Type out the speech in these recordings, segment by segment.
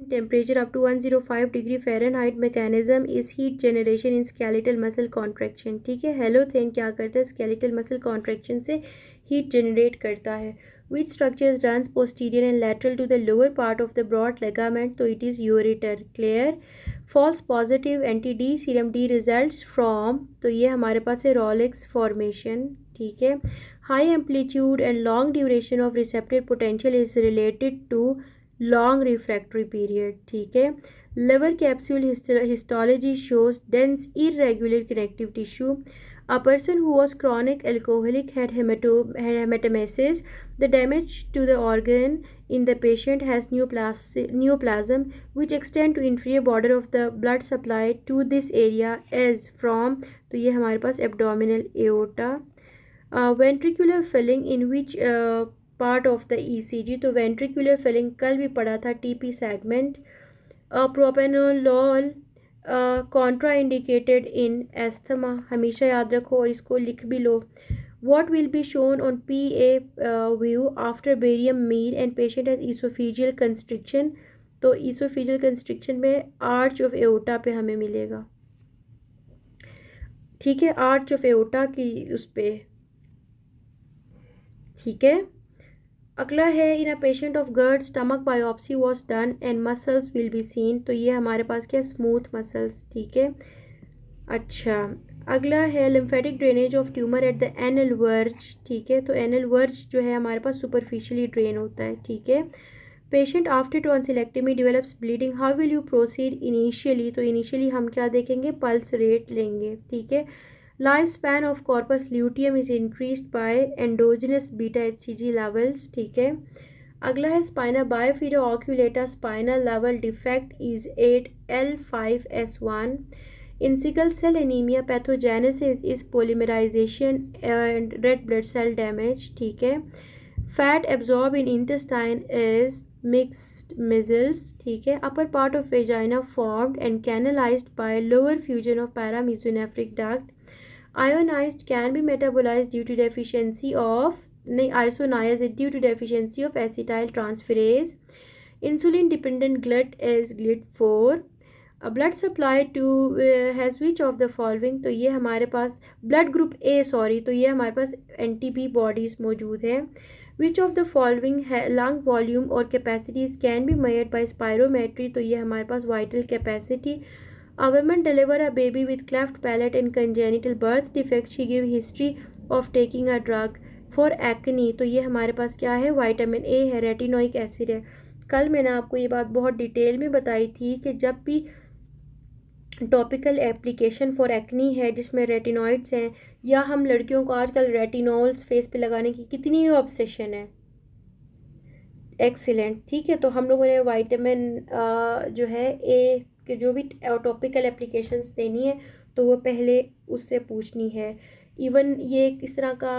temperature up to 105 degree Fahrenheit mechanism is heat generation in skeletal muscle contraction. ठीक है, halothane क्या करता है, skeletal muscle contraction से heat generate करता है. Which structures runs posterior and lateral to the lower part of the broad ligament? तो it is ureter. Clear. False positive anti-D serum D results from, तो ये हमारे पास है Rayleigh formation. ठीक है. High amplitude and long duration of receptor potential is related to long refractory period. ठीक है. Liver capsule histology shows dense irregular connective tissue. A person who was chronic alcoholic had hematemesis. The damage to the organ in the patient has neoplasm which extend to inferior border of the blood supply to this area as from, तो ये हमारे पास abdominal aorta. Ventricular filling in which part of the ECG, तो ventricular filling कल भी पढ़ा था, TP segment. Propranolol Contra indicated in asthma, हमेशा याद रखो और इसको लिख भी लो. What will be shown on PA view after barium meal and patient has esophageal constriction? तो esophageal constriction में आर्च ऑफ एओटा पे हमें मिलेगा. ठीक है, आर्च ऑफ एओटा की उस पे. ठीक है. अगला है in a patient of GERD stomach biopsy was done and muscles will be seen, तो ये हमारे पास क्या, स्मूथ मसल्स. ठीक है. अच्छा, अगला है lymphatic drainage of tumour at the anal verge. ठीक है, तो एनल वर्ज जो है हमारे पास सुपरफिशियली ड्रेन होता है. ठीक है. Patient after tonsillectomy develops bleeding, how will you proceed initially, तो इनिशियली हम क्या देखेंगे, पल्स रेट लेंगे. ठीक है. Life span of corpus luteum is increased by endogenous beta hCG levels. ठीक है. अगला है spina bifida occulta spinal level defect is 8L5S1. In sickle cell anemia pathogenesis is polymerization and red blood cell damage. ठीक है. Fat absorbed in intestine is mixed measles. ठीक है. Upper part of vagina formed and canalized by lower fusion of paramesonephric duct. Ionized can be metabolized due to deficiency of, नहीं, isoniazid due to deficiency of acetyl transferase. Insulin dependent glut is GLUT4. Blood supply to has which of the following, तो ये हमारे पास blood group A, sorry, तो ये हमारे पास anti B bodies मौजूद हैं. विच ऑफ द फॉलोइंग है लंग वॉल्यूम और capacities can be measured by spirometry, तो ये हमारे पास vital capacity. A woman deliver a baby with cleft palate and congenital birth defect. She give history of taking a drug for acne, तो ये हमारे पास क्या है, विटामिन ए है, रेटिनोइक एसिड है. कल मैंने आपको ये बात बहुत डिटेल में बताई थी कि जब भी टॉपिकल एप्लीकेशन फॉर एक्नी है जिसमें रेटिनॉइड्स हैं, या हम लड़कियों को आजकल रेटिनॉल्स फेस पे लगाने की कितनी ऑब्सेशन है. एक्सीलेंट. ठीक है, तो हम लोगों ने विटामिन जो है ए के जो भी टॉपिकल एप्लीकेशंस देनी है तो वो पहले उससे पूछनी है. इवन ये इस तरह का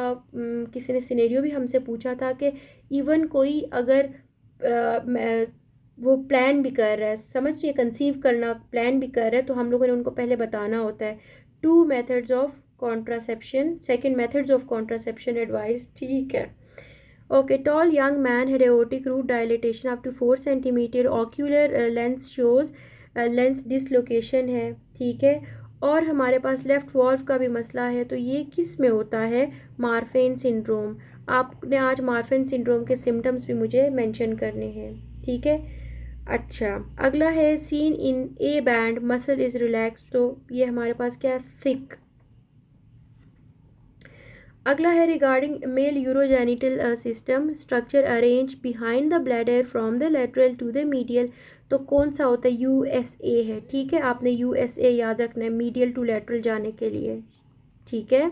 किसी ने सिनेरियो भी हमसे पूछा था कि इवन कोई अगर वो प्लान भी कर रहा है, समझ रही है, कंसीव करना प्लान भी कर रहा है, तो हम लोगों ने उनको पहले बताना होता है 2 methods of contraception, second methods of contraception advice. ठीक है. Okay. Tall young man had aortic root dilatation up to 4 centimetre. Ocular lens shows lens dislocation है. ठीक है. और हमारे पास लेफ़्ट वॉल्व का भी मसला है, तो ये किस में होता है, मार्फेन सिंड्रोम. आपने आज मार्फेन सिंड्रोम के सिम्टम्स भी मुझे मेंशन करने हैं. ठीक है. अच्छा, अगला है seen in a band muscle is relax, तो ये हमारे पास क्या है, थिक. अगला है regarding male urogenital system structure arrange behind the bladder from the lateral to the medial, तो कौन सा होता है, USA है. ठीक है, आपने USA याद रखना है मीडियल टू लेटरल जाने के लिए. ठीक है.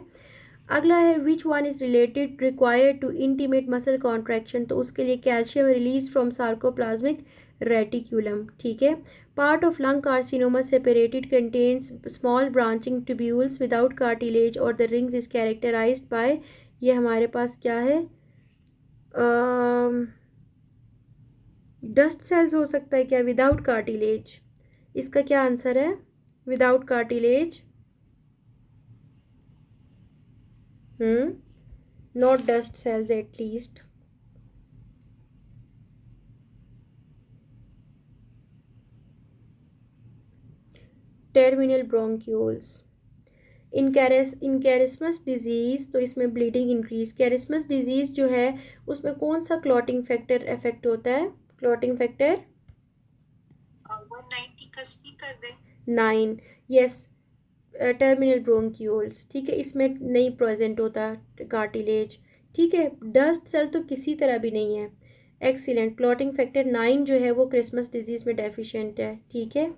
अगला है which one is related required to intimate muscle contraction, तो उसके लिए calcium release from sarcoplasmic reticulum. ठीक है. Part of lung carcinoma separated contains small branching tubules without cartilage और the rings is characterized by, ये हमारे पास क्या है, डस्ट सेल्स हो सकता है क्या, विदाउट कार्टिलेज. इसका क्या आंसर है, without cartilage. Not dust cells at least. Terminal bronchioles. In Christmas disease, तो इसमें ब्लीडिंग इंक्रीज। कैरिस्मस डिजीज़ जो है उसमें कौन सा क्लॉटिंग फैक्टर इफेक्ट होता है? क्लॉटिंग फैक्टर 190 का सी कर दे। 9। यस, टर्मिनल ब्रोंक्यूल्स, ठीक है, इसमें नहीं प्रेजेंट होता कार्टिलेज, ठीक है। डस्ट सेल तो किसी तरह भी नहीं है। एक्सीलेंट, क्लॉटिंग फैक्टर 9 जो है वो क्रिसमस डिजीज़ में डेफिशिएंट है, ठीक है।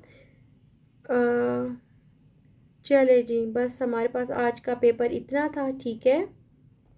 चले जी, बस हमारे पास आज का पेपर इतना था, ठीक है।